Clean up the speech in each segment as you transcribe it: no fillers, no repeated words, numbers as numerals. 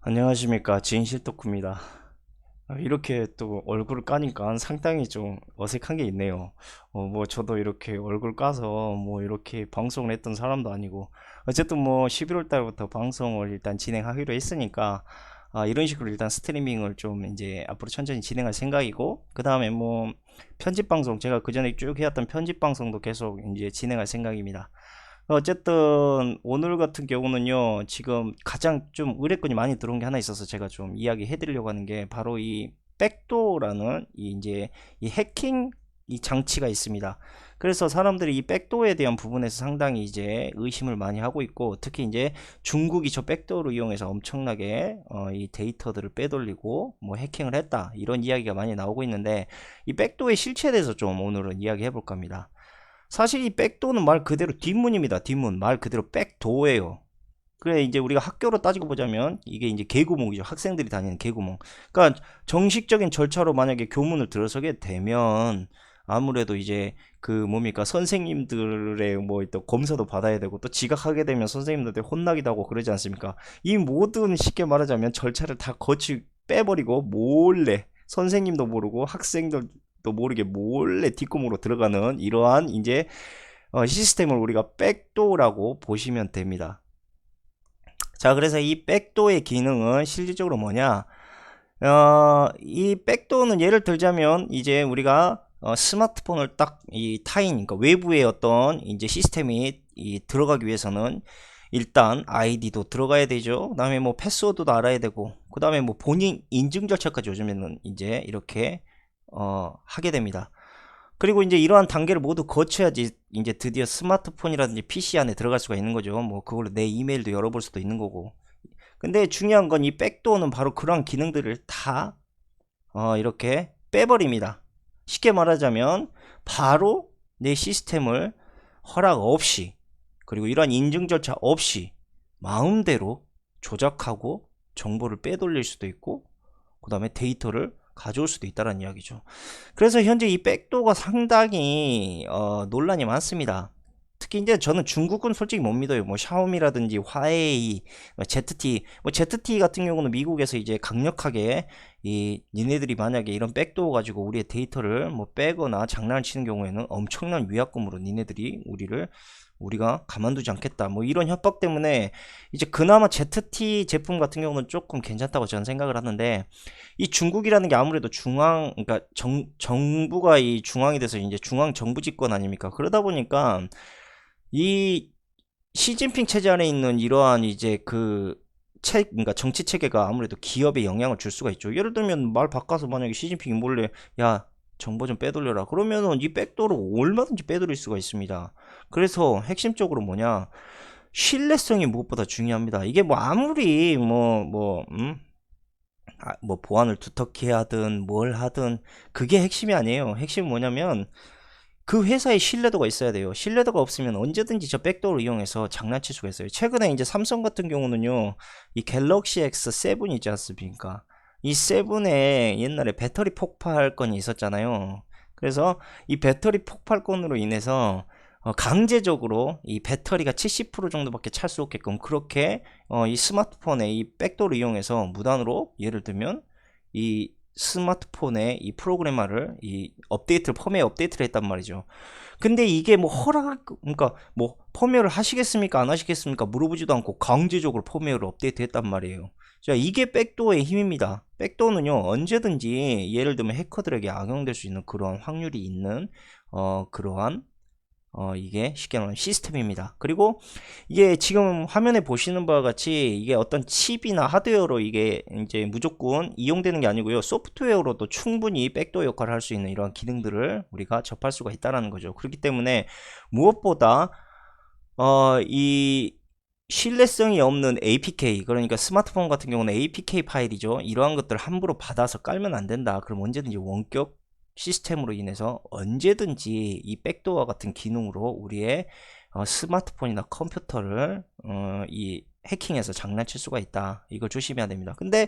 안녕하십니까, 진실토크입니다. 이렇게 또 얼굴을 까니까 상당히 좀 어색한 게 있네요. 뭐 저도 이렇게 얼굴 까서 뭐 이렇게 방송을 했던 사람도 아니고, 어쨌든 뭐 11월 달부터 방송을 일단 진행하기로 했으니까 이런 식으로 일단 스트리밍을 좀 이제 앞으로 천천히 진행할 생각이고, 그 다음에 뭐 편집 방송, 제가 그 전에 쭉 해왔던 편집 방송도 계속 이제 진행할 생각입니다. 어쨌든 오늘 같은 경우는요, 지금 가장 좀 의뢰건이 많이 들어온 게 하나 있어서 제가 좀 이야기해 드리려고 하는 게 바로 이 백도어라는 이 해킹 이 장치가 있습니다. 그래서 사람들이 이 백도어에 대한 부분에서 상당히 이제 의심을 많이 하고 있고, 특히 이제 중국이 저 백도어를 이용해서 엄청나게 이 데이터들을 빼돌리고 뭐 해킹을 했다, 이런 이야기가 많이 나오고 있는데, 이 백도어의 실체에 대해서 좀 오늘은 이야기해 볼까 합니다. 사실 이 백도어는 말 그대로 뒷문입니다. 뒷문. 말 그대로 백도어예요. 그래, 이제 우리가 학교로 따지고 보자면 이게 이제 개구멍이죠. 학생들이 다니는 개구멍. 그러니까 정식적인 절차로 만약에 교문을 들어서게 되면 아무래도 이제 그 뭡니까, 선생님들의 뭐 또 검사도 받아야 되고, 또 지각하게 되면 선생님들한테 혼나기도 하고 그러지 않습니까? 이 모든, 쉽게 말하자면 절차를 다 거치 빼버리고 몰래, 선생님도 모르고 학생들도 모르게 몰래 뒷구멍으로 들어가는 이러한 이제 시스템을 우리가 백도어라고 보시면 됩니다. 자, 그래서 이 백도어의 기능은 실질적으로 뭐냐? 이 백도어는 예를 들자면 이제 우리가 스마트폰을 딱 이 타인, 그러니까 외부의 어떤 이제 시스템이 들어가기 위해서는 일단 아이디도 들어가야 되죠. 그다음에 뭐 패스워드도 알아야 되고, 그다음에 뭐 본인 인증 절차까지 요즘에는 이제 이렇게 하게 됩니다. 그리고 이제 이러한 단계를 모두 거쳐야지 이제 드디어 스마트폰이라든지 PC 안에 들어갈 수가 있는 거죠. 뭐 그걸로 내 이메일도 열어볼 수도 있는 거고. 근데 중요한 건 이 백도어는 바로 그러한 기능들을 다 이렇게 빼버립니다. 쉽게 말하자면 바로 내 시스템을 허락 없이, 그리고 이러한 인증 절차 없이 마음대로 조작하고 정보를 빼돌릴 수도 있고, 그 다음에 데이터를 가져올 수도 있다는 이야기죠. 그래서 현재 이 백도어가 상당히 논란이 많습니다. 특히 이제 저는 중국은 솔직히 못 믿어요. 뭐 샤오미라든지 화웨이, 뭐 ZT, 뭐 ZT 같은 경우는 미국에서 이제 강력하게 이 니네들이 만약에 이런 백도어 가지고 우리의 데이터를 뭐 빼거나 장난을 치는 경우에는 엄청난 위약금으로 니네들이 우리가 가만두지 않겠다, 뭐 이런 협박 때문에 이제 그나마 ZT 제품 같은 경우는 조금 괜찮다고 저는 생각을 하는데, 이 중국이라는 게 아무래도 그러니까 정부가 이 중앙이 돼서 이제 중앙 정부 집권 아닙니까? 그러다 보니까 이 시진핑 체제 안에 있는 이러한 이제 그러니까 정치 체계가 아무래도 기업에 영향을 줄 수가 있죠. 예를 들면 말 바꿔서 만약에 시진핑이 몰래 야, 정보 좀 빼돌려라, 그러면은 이 백도어를 얼마든지 빼돌릴 수가 있습니다. 그래서 핵심적으로 뭐냐, 신뢰성이 무엇보다 중요합니다. 이게 뭐 아무리 뭐 보안을 두텁게 하든 뭘 하든 그게 핵심이 아니에요. 핵심은 뭐냐면 그 회사의 신뢰도가 있어야 돼요. 신뢰도가 없으면 언제든지 저 백도어를 이용해서 장난칠 수가 있어요. 최근에 이제 삼성 같은 경우는요, 이 갤럭시 X7 있지 않습니까? 이 7에 옛날에 배터리 폭발 건이 있었잖아요. 그래서 이 배터리 폭발 건으로 인해서 강제적으로 이 배터리가 70% 정도밖에 찰 수 없게끔 그렇게 이 스마트폰에 이 백도어를 이용해서 무단으로, 예를 들면 이 스마트폰의 이 프로그래머를 이 업데이트를 펌웨어 업데이트를 했단 말이죠. 근데 이게 뭐 그러니까 뭐 펌웨어를 하시겠습니까 안 하시겠습니까 물어보지도 않고 강제적으로 펌웨어를 업데이트 했단 말이에요. 자, 이게 백도어의 힘입니다. 백도어는요, 언제든지 예를 들면 해커들에게 악용될 수 있는 그러한 확률이 있는 그러한 이게 쉽게 말하면 시스템입니다. 그리고 이게 지금 화면에 보시는 바와 같이 이게 어떤 칩이나 하드웨어로 이게 이제 무조건 이용되는 게 아니고요. 소프트웨어로도 충분히 백도어 역할을 할 수 있는 이런 기능들을 우리가 접할 수가 있다는 거죠. 그렇기 때문에 무엇보다 이 신뢰성이 없는 APK, 그러니까 스마트폰 같은 경우는 APK 파일이죠. 이러한 것들을 함부로 받아서 깔면 안 된다. 그럼 언제든지 원격 시스템으로 인해서 언제든지 이 백도어 같은 기능으로 우리의 스마트폰이나 컴퓨터를 이 해킹해서 장난칠 수가 있다. 이걸 조심해야 됩니다. 근데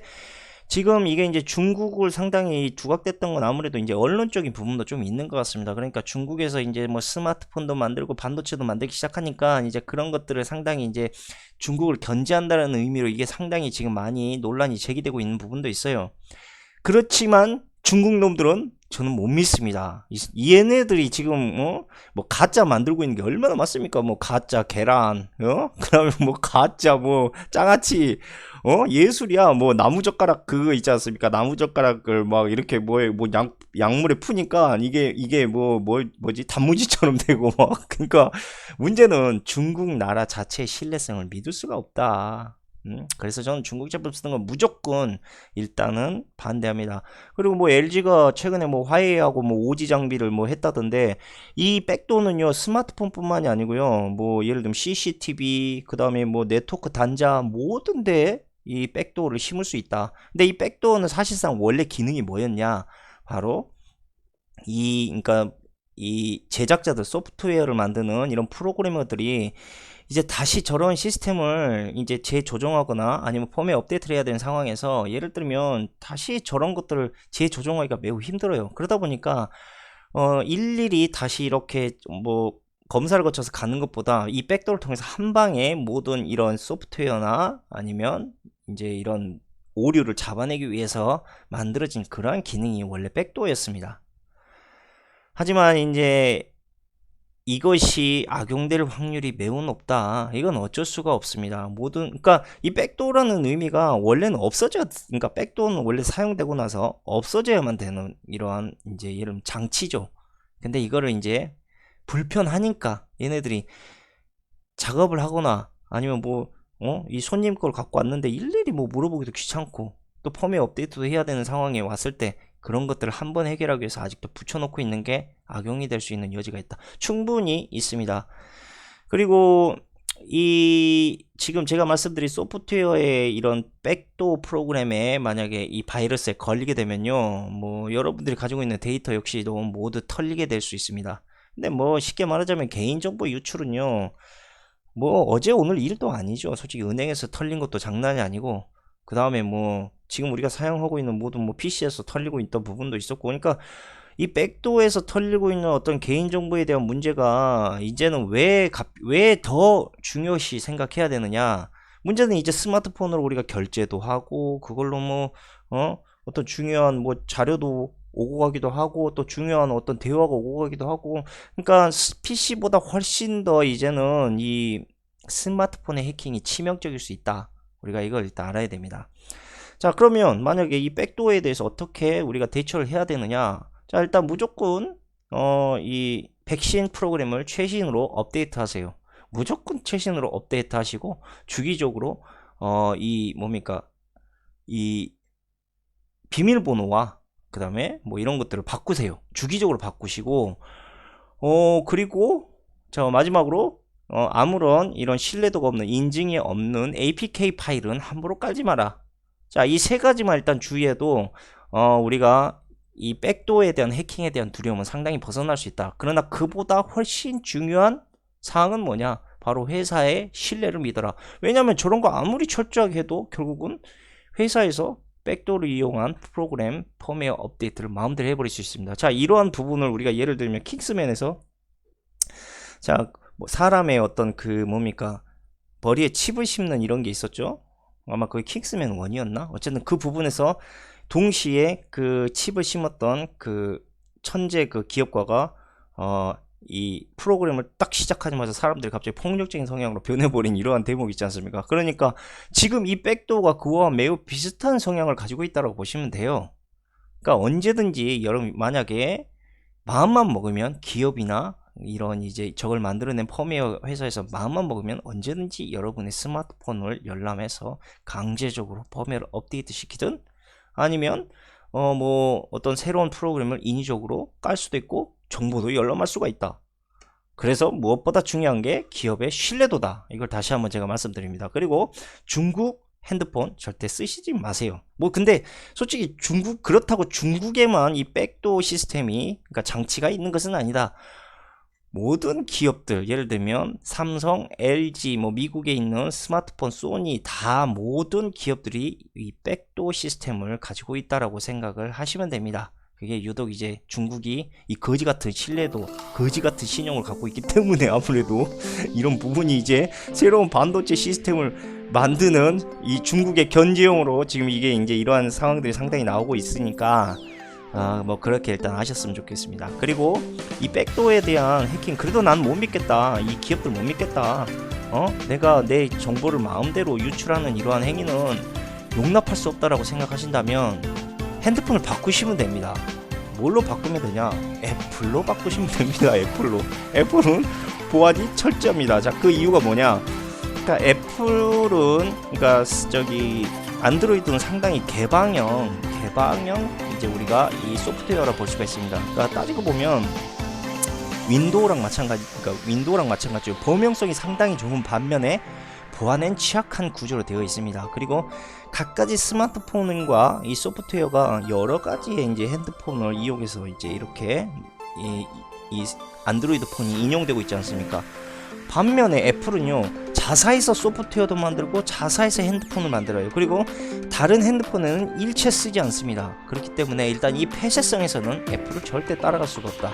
지금 이게 이제 중국을 상당히 두각됐던 건 아무래도 이제 언론적인 부분도 좀 있는 것 같습니다. 그러니까 중국에서 이제 뭐 스마트폰도 만들고 반도체도 만들기 시작하니까 이제 그런 것들을 상당히 이제 중국을 견제한다는 의미로 이게 상당히 지금 많이 논란이 제기되고 있는 부분도 있어요. 그렇지만 중국 놈들은 저는 못 믿습니다. 얘네들이 지금 뭐 가짜 만들고 있는 게 얼마나 많습니까? 뭐 가짜 계란, 그다음에 뭐 가짜 뭐 장아찌, 예술이야. 뭐 나무젓가락 그거 있지 않습니까? 나무젓가락을 막 이렇게 뭐 약물에 푸니까 이게 뭐지 단무지처럼 되고 막 그러니까 문제는 중국 나라 자체의 신뢰성을 믿을 수가 없다. 그래서 저는 중국 제품 쓰는 건 무조건 일단은 반대합니다. 그리고 뭐 LG가 최근에 뭐 화웨이하고 뭐 오지 장비를 뭐 했다던데 이 백도어는요 스마트폰뿐만이 아니고요 뭐 예를 들면 CCTV 그 다음에 뭐 네트워크 단자 모든 데에 이 백도어를 심을 수 있다. 근데 이 백도어는 사실상 원래 기능이 뭐였냐? 바로 그러니까 이 제작자들 소프트웨어를 만드는 이런 프로그래머들이 이제 다시 저런 시스템을 이제 재조정하거나 아니면 펌웨어 업데이트를 해야 되는 상황에서 예를 들면 다시 저런 것들을 재조정하기가 매우 힘들어요. 그러다 보니까 일일이 다시 이렇게 뭐 검사를 거쳐서 가는 것보다 이 백도어를 통해서 한 방에 모든 이런 소프트웨어나 아니면 이제 이런 오류를 잡아내기 위해서 만들어진 그러한 기능이 원래 백도어였습니다. 하지만 이제 이것이 악용될 확률이 매우 높다. 이건 어쩔 수가 없습니다. 그러니까 이 백도어라는 의미가 원래는 그러니까 백도어는 원래 사용되고 나서 없어져야만 되는 이러한 이제 이런 장치죠. 근데 이거를 이제 불편하니까 얘네들이 작업을 하거나 아니면 이 손님 걸 갖고 왔는데 일일이 뭐 물어보기도 귀찮고 또 펌웨어 업데이트도 해야 되는 상황에 왔을 때 그런 것들을 한번 해결하기 위해서 아직도 붙여놓고 있는 게 악용이 될 수 있는 여지가 있다. 충분히 있습니다. 그리고 지금 제가 말씀드린 소프트웨어의 이런 백도어 프로그램에 만약에 이 바이러스에 걸리게 되면요, 뭐 여러분들이 가지고 있는 데이터 역시도 모두 털리게 될 수 있습니다. 근데 뭐 쉽게 말하자면 개인정보 유출은요, 뭐 어제 오늘 일도 아니죠. 솔직히 은행에서 털린 것도 장난이 아니고 그 다음에 뭐 지금 우리가 사용하고 있는 모든 뭐 PC에서 털리고 있던 부분도 있었고 그러니까 이 백도어에서 털리고 있는 어떤 개인정보에 대한 문제가 이제는 왜 더 중요시 생각해야 되느냐. 문제는 이제 스마트폰으로 우리가 결제도 하고 그걸로 뭐 어떤 중요한 뭐 자료도 오고 가기도 하고 또 중요한 어떤 대화가 오고 가기도 하고 그러니까 PC보다 훨씬 더 이제는 이 스마트폰의 해킹이 치명적일 수 있다. 우리가 이걸 일단 알아야 됩니다. 자, 그러면 만약에 이 백도어에 대해서 어떻게 우리가 대처를 해야 되느냐? 자, 일단 무조건 이 백신 프로그램을 최신으로 업데이트 하세요. 무조건 최신으로 업데이트 하시고 주기적으로 이 뭡니까? 이 비밀번호와 그 다음에 뭐 이런 것들을 바꾸세요. 주기적으로 바꾸시고 그리고 자 마지막으로 아무런 이런 신뢰도가 없는 인증이 없는 APK 파일은 함부로 깔지 마라. 자, 이 세 가지만 일단 주의해도 우리가 이 백도어에 대한 해킹에 대한 두려움은 상당히 벗어날 수 있다. 그러나 그보다 훨씬 중요한 사항은 뭐냐? 바로 회사의 신뢰를 믿어라. 왜냐하면 저런 거 아무리 철저하게 해도 결국은 회사에서 백도어를 이용한 프로그램 펌웨어 업데이트를 마음대로 해버릴 수 있습니다. 자, 이러한 부분을 우리가 예를 들면 킹스맨에서 자, 뭐 사람의 어떤 그 뭡니까 머리에 칩을 심는 이런 게 있었죠. 아마 그 킹스맨 1이었나? 어쨌든 그 부분에서 동시에 그 칩을 심었던 그 천재 그 기업가가 이 프로그램을 딱 시작하자마자 사람들이 갑자기 폭력적인 성향으로 변해버린 이러한 대목이 있지 않습니까? 그러니까 지금 이 백도어가 그와 매우 비슷한 성향을 가지고 있다고 보시면 돼요. 그러니까 언제든지 여러분 만약에 마음만 먹으면 기업이나 이런 이제 저걸 만들어낸 펌웨어 회사에서 마음만 먹으면 언제든지 여러분의 스마트폰을 열람해서 강제적으로 펌웨어를 업데이트 시키든 아니면 뭐 어떤 새로운 프로그램을 인위적으로 깔 수도 있고 정보도 열람할 수가 있다. 그래서 무엇보다 중요한 게 기업의 신뢰도다. 이걸 다시 한번 제가 말씀드립니다. 그리고 중국 핸드폰 절대 쓰시지 마세요. 뭐 근데 솔직히 그렇다고 중국에만 이 백도어 시스템이 그러니까 장치가 있는 것은 아니다. 모든 기업들 예를 들면 삼성, LG 뭐 미국에 있는 스마트폰, 소니 다 모든 기업들이 이 백도어 백도어 시스템을 가지고 있다라고 생각을 하시면 됩니다. 그게 유독 이제 중국이 이 거지 같은 신뢰도, 거지 같은 신용을 갖고 있기 때문에 아무래도 이런 부분이 이제 새로운 반도체 시스템을 만드는 이 중국의 견제용으로 지금 이게 이제 이러한 상황들이 상당히 나오고 있으니까 뭐 그렇게 일단 하셨으면 좋겠습니다. 그리고 이 백도어에 대한 해킹, 그래도 난 못 믿겠다, 이 기업들 못 믿겠다, 내가 내 정보를 마음대로 유출하는 이러한 행위는 용납할 수 없다라고 생각하신다면 핸드폰을 바꾸시면 됩니다. 뭘로 바꾸면 되냐? 애플로 바꾸시면 됩니다. 애플로. 애플은 보안이 철저합니다. 자, 그 이유가 뭐냐? 그러니까 애플은, 그러니까 저기 안드로이드는 상당히 개방형 이제 우리가 이 소프트웨어라 볼 수가 있습니다. 그러니까 따지고 보면 윈도우랑 마찬가지로 범용성이 상당히 좋은 반면에 보안엔 취약한 구조로 되어 있습니다. 그리고 각가지 스마트폰과 이 소프트웨어가 여러 가지의 이제 핸드폰을 이용해서 이제 이렇게 이 안드로이드 폰이 인용되고 있지 않습니까? 반면에 애플은요, 자사에서 소프트웨어도 만들고 자사에서 핸드폰을 만들어요. 그리고 다른 핸드폰에는 일체 쓰지 않습니다. 그렇기 때문에 일단 이 폐쇄성에서는 애플을 절대 따라갈 수가 없다.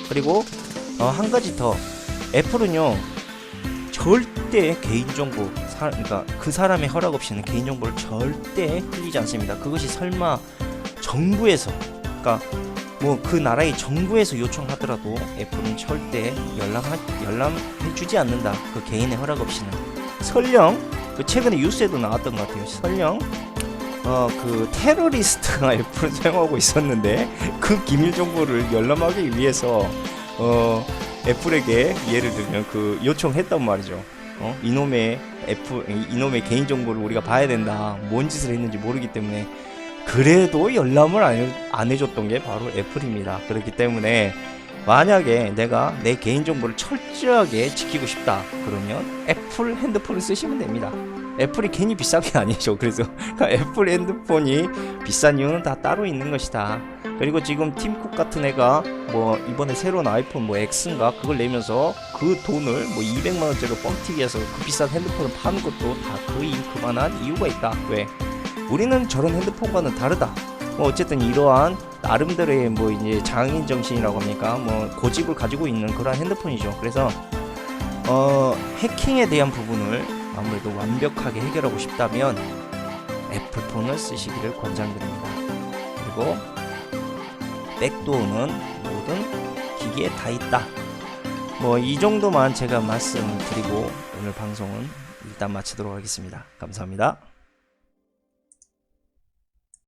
그리고 한 가지 더, 애플은요 절대 개인정보, 그러니까 그 사람의 허락 없이는 개인정보를 절대 흘리지 않습니다. 그것이 설마 정부에서, 그러니까 뭐 그 나라의 정부에서 요청하더라도 애플은 절대 열람해주지 않는다. 그 개인의 허락 없이는. 설령 그 최근에 뉴스에도 나왔던 것 같아요. 설령 그 테러리스트가 애플을 사용하고 있었는데 그 기밀 정보를 열람하기 위해서 애플에게 예를 들면 그 요청했단 말이죠. 이놈의 개인정보를 우리가 봐야 된다. 뭔 짓을 했는지 모르기 때문에. 그래도 열람을 안 해줬던 게 바로 애플입니다. 그렇기 때문에 만약에 내가 내 개인정보를 철저하게 지키고 싶다 그러면 애플 핸드폰을 쓰시면 됩니다. 애플이 괜히 비싼 게 아니죠. 그래서 애플 핸드폰이 비싼 이유는 다 따로 있는 것이다. 그리고 지금 팀쿡 같은 애가 뭐 이번에 새로운 아이폰 뭐 X인가 그걸 내면서 그 돈을 뭐 200만원짜리로 뻥튀기 해서 그 비싼 핸드폰을 파는 것도 다 그만한 이유가 있다. 왜? 우리는 저런 핸드폰과는 다르다. 뭐 어쨌든 이러한 나름대로의 뭐 이제 장인 정신이라고 합니까? 뭐 고집을 가지고 있는 그런 핸드폰이죠. 그래서 해킹에 대한 부분을 아무래도 완벽하게 해결하고 싶다면 애플폰을 쓰시기를 권장드립니다. 그리고 백도어는 모든 기기에 다 있다. 뭐 이 정도만 제가 말씀을 드리고 오늘 방송은 일단 마치도록 하겠습니다. 감사합니다.